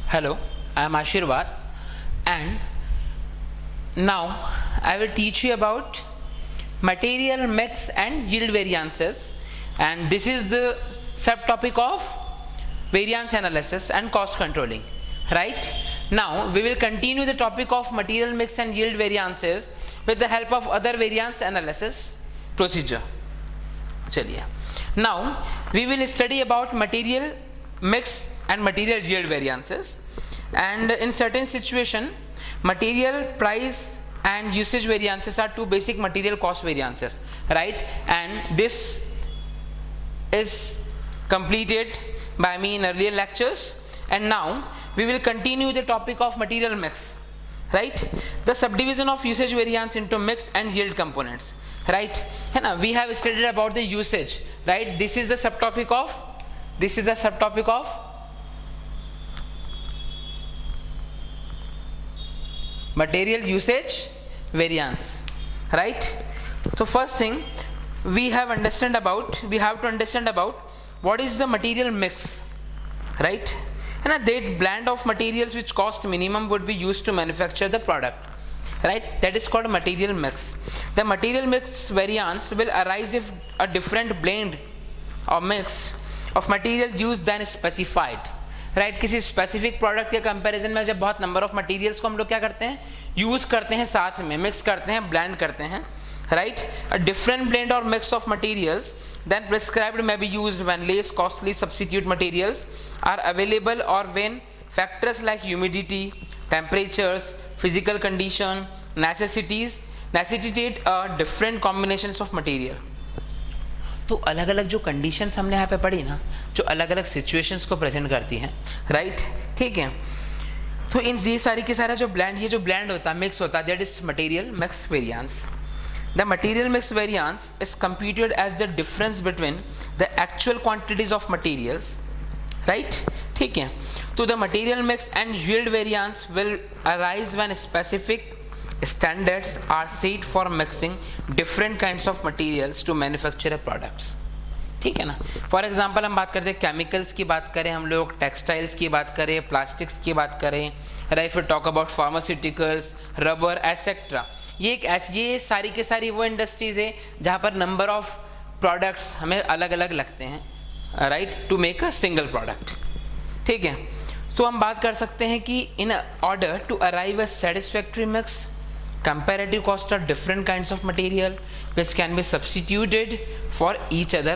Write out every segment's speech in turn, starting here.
Hello, I am Ashirwad, and now I will teach you about material mix and yield variances, and this is the subtopic of variance analysis and cost controlling. Right now we will continue the topic of material mix and yield variances with the help of other variance analysis procedure. चलिए, now we will study about material mix and material yield variances, and in certain situation material price and usage variances are two basic material cost variances, right? And this is completed by me in earlier lectures, and now we will continue the topic of material mix, right? The subdivision of usage variance into mix and yield components, right? And we have studied about the usage, right? This is the subtopic of material usage variance, right? So first thing we have to understand about what is the material mix, right? And that blend of materials which cost minimum would be used to manufacture the product, right? That is called material mix. The material mix variance will arise if a different blend or mix of material used than specified, right किसी specific product के comparison में जब बहुत number of materials को हम लोग क्या करते हैं, यूज करते हैं, साथ में मिक्स करते हैं, ब्लेंड करते हैं, राइट. अ डिफरेंट ब्लेंड और mix of materials then prescribed may be used when less costly substitute materials are available or when factors like humidity, temperatures, physical condition, necessitate different combinations of material. तो अलग अलग जो conditions हमने यहाँ पे पढ़ी ना, जो अलग अलग सिचुएशंस को प्रेजेंट करती हैं, राइट, ठीक है. तो इन ये सारी के सारा जो ब्लेंड होता है, मिक्स होता है, that is material mix variance. The material mix variance is computed as the difference between the actual quantities of materials, right, ठीक है. तो the material mix and yield variance will arise when specific standards are set for mixing different kinds of materials to manufacture a products, ठीक है ना. For example हम बात करते हैं केमिकल्स की बात करें, हम लोग टेक्सटाइल्स की बात करें, प्लास्टिक्स की बात करें, राइट, फिर talk about pharmaceuticals, rubber etcetera. ये सारी के सारी वो इंडस्ट्रीज है जहाँ पर नंबर ऑफ प्रोडक्ट्स हमें अलग अलग लगते हैं, right, to make a single product, ठीक है. तो हम बात कर सकते हैं कि in order to arrive a satisfactory mix, comparative cost of different kinds of material which can be substituted for each other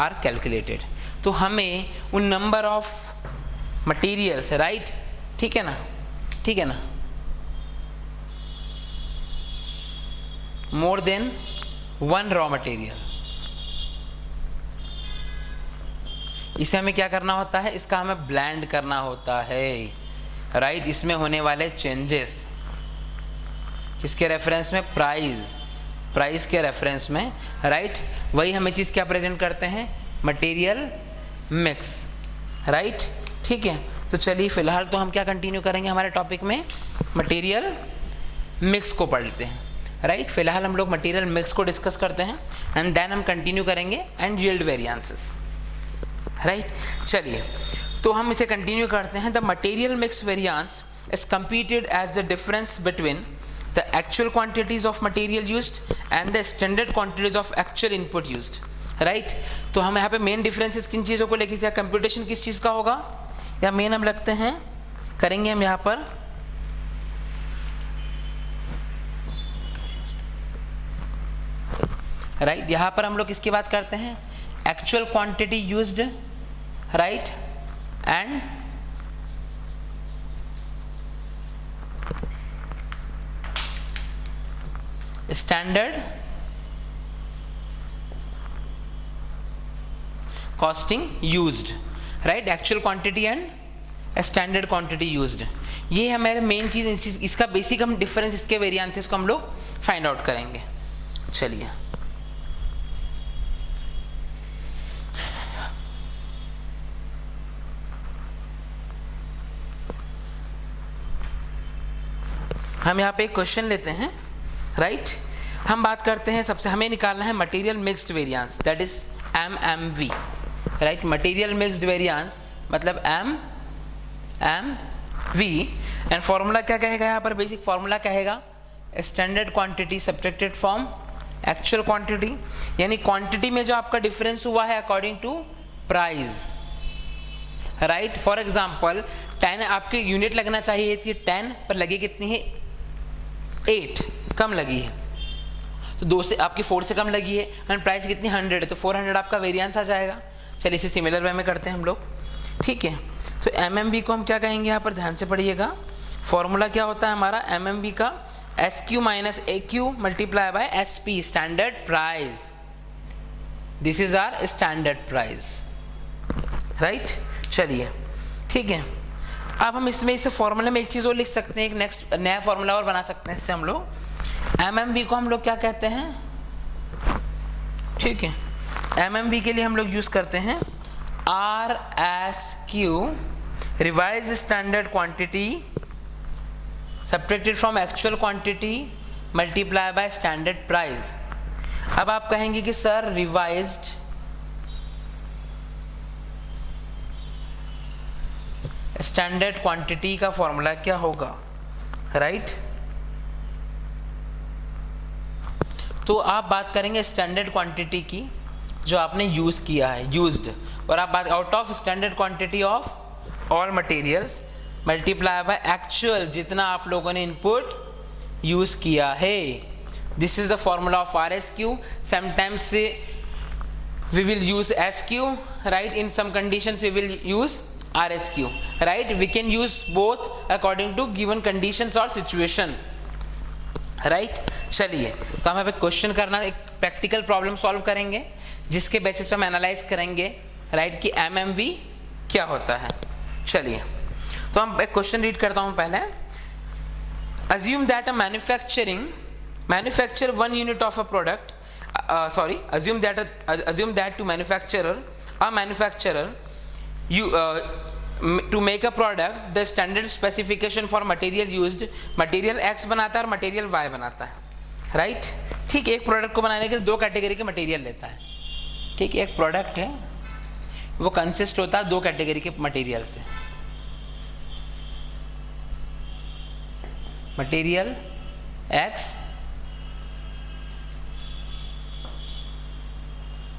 are calculated. तो हमें उन नंबर ऑफ मटेरियल्स, राइट, ठीक है ना, more than one raw material, इसे हमें क्या करना होता है, इसका हमें ब्लेंड करना होता है, राइट. इसमें होने वाले चेंजेस किसके रेफरेंस में, प्राइस के रेफरेंस में, राइट, वही हमें चीज़ क्या प्रेजेंट करते हैं, मटेरियल मिक्स, राइट, ठीक है. तो चलिए फिलहाल तो हम क्या कंटिन्यू करेंगे हमारे टॉपिक में, मटेरियल मिक्स को पढ़ते हैं, राइट. फिलहाल हम लोग मटेरियल मिक्स को डिस्कस करते हैं एंड देन हम कंटिन्यू करेंगे एंड यील्ड वेरिएंसेस, राइट. चलिए तो हम इसे कंटिन्यू करते हैं. The material mix variance is computed as the difference between the actual quantities of material used and the standard quantities of actual input used, right. तो हम यहाँ पे मेन डिफरेंसेस किन चीज़ों को लेके, कंप्यूटेशन किस चीज़ का होगा, या मेन हम लगते हैं करेंगे हम यहाँ पर, राइट. यहाँ पर हम लोग किसकी बात करते हैं, actual quantity used, right, and standard costing used, right. Actual quantity and standard quantity used, ये हमारे मेन चीज, इसका बेसिक हम डिफरेंस, इसके वेरिएंसेस को हम लोग फाइंड आउट करेंगे. चलिए हम यहाँ पे एक क्वेश्चन लेते हैं, राइट. हम बात करते हैं, सबसे हमें निकालना है material mixed variance, that is MMV, right. Material mixed variance मतलब M V एंड फॉर्मूला क्या कहेगा यहाँ पर, बेसिक फॉर्मूला कहेगा standard quantity subtracted from actual quantity, यानी क्वांटिटी में जो आपका डिफरेंस हुआ है according to price, right. For example 10 आपकी यूनिट लगना चाहिए थी 10 पर लगी कितनी है 8, कम लगी है, तो 2 से आपकी 4 से कम लगी है एंड प्राइस कितनी 100 है, तो 400 आपका वेरिएंस आ जाएगा। चलिए इसे सिमिलर वे में करते हैं हम लोग, ठीक है। तो MMV को हम क्या कहेंगे यहाँ पर, ध्यान से पढ़िएगा। फॉर्मूला क्या होता है हमारा MMV का, SQ minus AQ multiply by SP, standard price. This is our standard price, right. चलिए ठीक है, अब हम इसमें इस फॉर्मूले में एक चीज़ और लिख सकते हैं, एक नेक्स्ट नया फॉर्मूला और बना सकते हैं इससे हम लोग। MMV को हम लोग क्या कहते हैं, ठीक है, MMV के लिए हम लोग यूज़ करते हैं RSQ, revise standard quantity subtracted from actual quantity multiply by standard price. अब आप कहेंगे कि सर रिवाइज्ड स्टैंडर्ड क्वांटिटी का फॉर्मूला क्या होगा, राइट। तो आप बात करेंगे स्टैंडर्ड क्वांटिटी की जो आपने यूज किया है, यूज्ड, और आप बात out of standard quantity of all materials multiply by actual, जितना आप लोगों ने इनपुट यूज किया है। This is the formula of RSQ। Sometimes we will use SQ, right? In some conditions we will use RSQ, right? We can use both according to given conditions or situation, right? चलिए, तो हम अब question करना, एक practical problem solve करेंगे जिसके basis पे हम एनालाइज करेंगे, राइट, कि MMV क्या होता है। चलिए, तो हम एक क्वेश्चन रीड करता हूँ पहले। Assume that a manufacture 1 unit of a product. Assume that to manufacturer to make a product, the standard specification for material used, material X बनाता है और material Y बनाता है, राइट। ठीक है, एक प्रोडक्ट को बनाने के लिए 2 कैटेगरी के मटेरियल लेता है, ठीक है। एक प्रोडक्ट है वो कंसिस्ट होता है 2 कैटेगरी के मटेरियल से, मटेरियल X,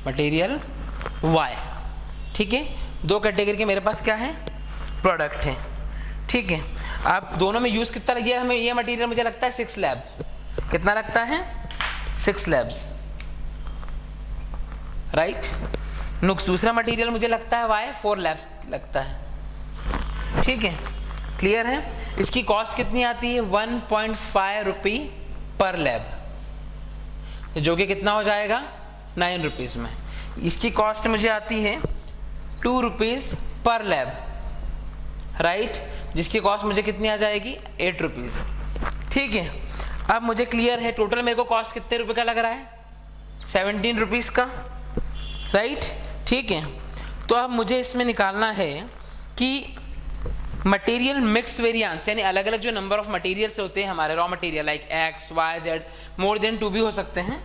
मटेरियल Y, ठीक है। 2 कैटेगरी के मेरे पास क्या है, प्रोडक्ट है, ठीक है। आप दोनों में यूज कितना लगे, हमें ये मटेरियल मुझे लगता है 6 लैब्स, कितना लगता है 6 लैब्स, राइट। नुक्स दूसरा मटेरियल मुझे लगता है Y 4 लैब्स लगता है, ठीक है, क्लियर है। इसकी कॉस्ट कितनी आती है 1.5 रुपी पर लैब, जो कि कितना हो जाएगा 9 रुपीज़ में। इसकी कॉस्ट मुझे आती है 2 रुपीज़ पर लैब, राइट, जिसकी कॉस्ट मुझे कितनी आ जाएगी 8 रुपीज़, ठीक है। अब मुझे क्लियर है टोटल मेरे को कॉस्ट कितने रुपए का लग रहा है 17 रुपीज़ का, राइट, ठीक है। तो अब मुझे इसमें निकालना है कि मटेरियल मिक्स वेरिएंस, यानी अलग अलग जो नंबर ऑफ मटेरियल्स होते हैं हमारे raw material, like X, Y, Z, more than 2 भी हो सकते हैं,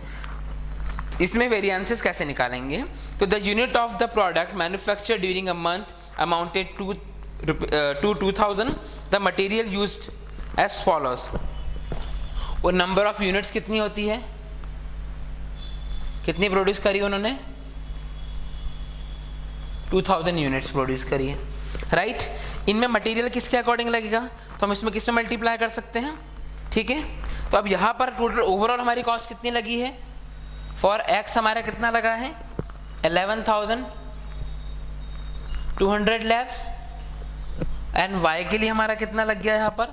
इसमें वेरिएंसेस कैसे निकालेंगे। तो the unit of the product manufacture during a month amounted to 2000, the material used as follows. और नंबर ऑफ यूनिट्स कितनी होती है, कितनी प्रोड्यूस करी उन्होंने 2000 यूनिट्स प्रोड्यूस करी है, राइट। इनमें मटेरियल किसके अकॉर्डिंग लगेगा, तो हम इसमें किसमें मल्टीप्लाई कर सकते हैं, ठीक है। तो अब यहाँ पर टोटल ओवरऑल हमारी कॉस्ट कितनी लगी है, फॉर X हमारा कितना लगा है 11,200 लैब्स, एंड Y के लिए हमारा कितना लग गया यहाँ पर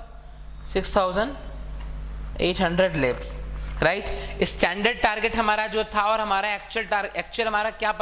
6,800 लैब्स, राइट। स्टैंडर्ड टारगेट हमारा जो था और हमारा एक्चुअल हमारा क्या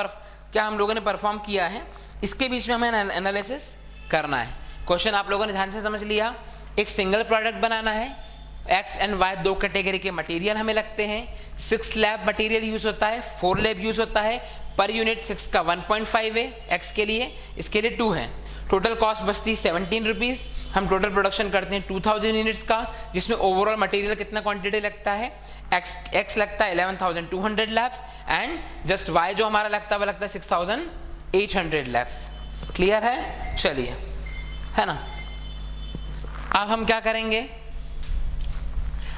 हम लोगों ने परफॉर्म किया है, इसके बीच में हमें एनालिसिस करना है। क्वेश्चन आप लोगों ने ध्यान से समझ लिया, एक सिंगल प्रोडक्ट बनाना है, X एंड Y 2 कैटेगरी के मटेरियल हमें लगते हैं, 6 लैब मटेरियल यूज होता है, 4 लैब यूज होता है, पर यूनिट 6 का 1.5 है X के लिए, इसके लिए 2 है, टोटल कॉस्ट बचती 17 रुपीज़। हम टोटल प्रोडक्शन करते हैं 2000 यूनिट्स का, जिसमें ओवरऑल मटेरियल कितना क्वांटिटी लगता है, X लगता है 11,200 लैब्स, एंड जस्ट Y जो हमारा लगता है वो लगता है 6,800 लैब्स। क्लियर है, चलिए, है ना। अब हम क्या करेंगे,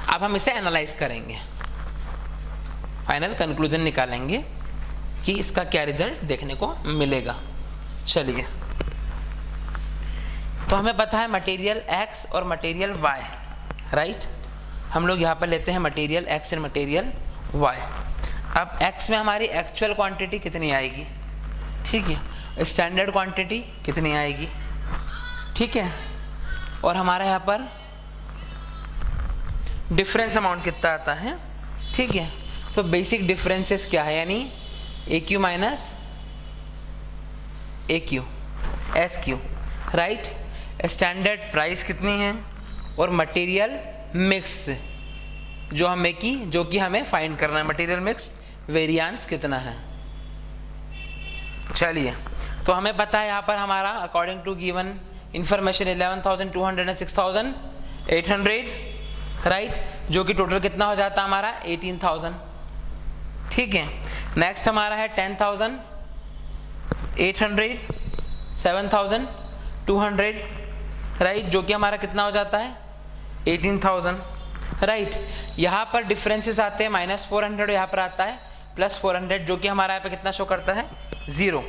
अब हम इसे एनालाइज करेंगे, फाइनल कंक्लूजन निकालेंगे कि इसका क्या रिजल्ट देखने को मिलेगा। चलिए, तो हमें पता है मटेरियल x और मटेरियल y, राइट। हम लोग यहाँ पर लेते हैं मटेरियल x और मटेरियल y। अब x में हमारी एक्चुअल क्वांटिटी कितनी आएगी, ठीक है, स्टैंडर्ड क्वांटिटी कितनी आएगी, ठीक है, और हमारा यहाँ पर डिफरेंस अमाउंट कितना आता है, ठीक है। तो बेसिक डिफरेंसेस क्या है, यानी AQ minus AQ SQ, right. Standard price कितनी है और मटेरियल मिक्स जो कि हमें फाइंड करना है, मटेरियल मिक्स वेरिएंस कितना है। चलिए, तो हमें पता है यहाँ पर हमारा according to given information 11,200 and 6,800, right, जो कि टोटल कितना हो जाता है हमारा 18,000, ठीक है। नेक्स्ट हमारा है 10,800, 7,200, राइट, जो कि हमारा कितना हो जाता है 18,000, राइट। यहाँ पर डिफरेंसेस आते हैं -400, यहाँ पर आता है +400, जो कि हमारा यहाँ पे कितना शो करता है 0,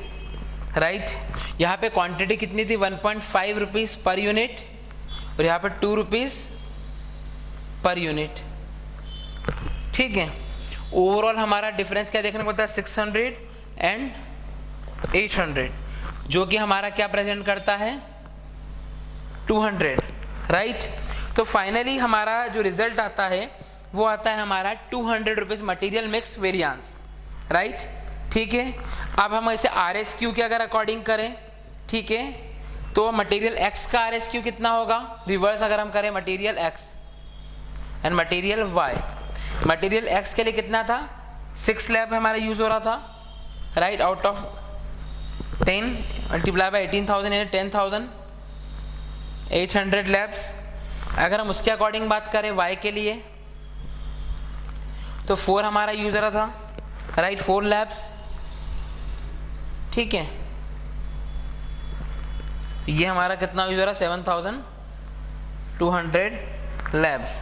राइट। यहाँ पे क्वांटिटी कितनी थी 1.5 रुपीज़ पर यूनिट और यहाँ पर 2 रुपीज़ पर यूनिट, ठीक है। ओवरऑल हमारा डिफरेंस क्या देखने को मिलता है 600 and 800, जो कि हमारा क्या प्रेजेंट करता है 200, राइट। तो फाइनली हमारा जो रिजल्ट आता है वो आता है हमारा 200 rupees material mix variance, right, ठीक है। अब हम इसे RSQ के अगर अकॉर्डिंग करें, ठीक है, तो मटेरियल X का RSQ कितना होगा, रिवर्स अगर हम करें material X and material Y। Material X के लिए कितना था 6 लैब हमारा यूज हो रहा था, right, out of 10 multiply by 18,000 यानी 10,800 लैब्स। अगर हम उसके अकॉर्डिंग बात करें Y के लिए तो 4 हमारा यूज हो रहा था, राइट, 4 लैब्स, ठीक है। ये हमारा कितना यूज हो रहा है 7,200 लैब्स,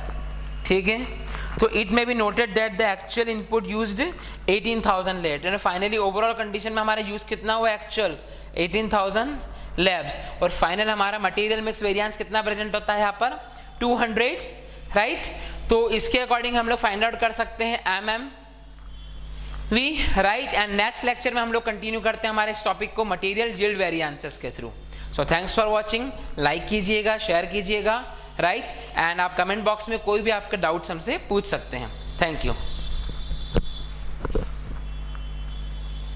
ठीक है। तो it may be noted that the actual input used 18,000 labs and finally overall condition में हमारा यूज कितना हुआ एक्चुअल 18,000 लैब्स, और फाइनल हमारा मटेरियल मिक्स वेरिएंस कितना प्रेजेंट होता है यहाँ पर 200, राइट। तो इसके अकॉर्डिंग हम लोग फाइंड आउट कर सकते हैं MMV, right. And next lecture में हम लोग कंटिन्यू करते हैं हमारे इस टॉपिक को मटेरियल यील्ड वेरिएंसेस के through. So thanks for watching, like कीजिएगा, शेयर कीजिएगा, राइट, एंड आप कमेंट बॉक्स में कोई भी आपके डाउट्स हमसे पूछ सकते हैं। Thank you.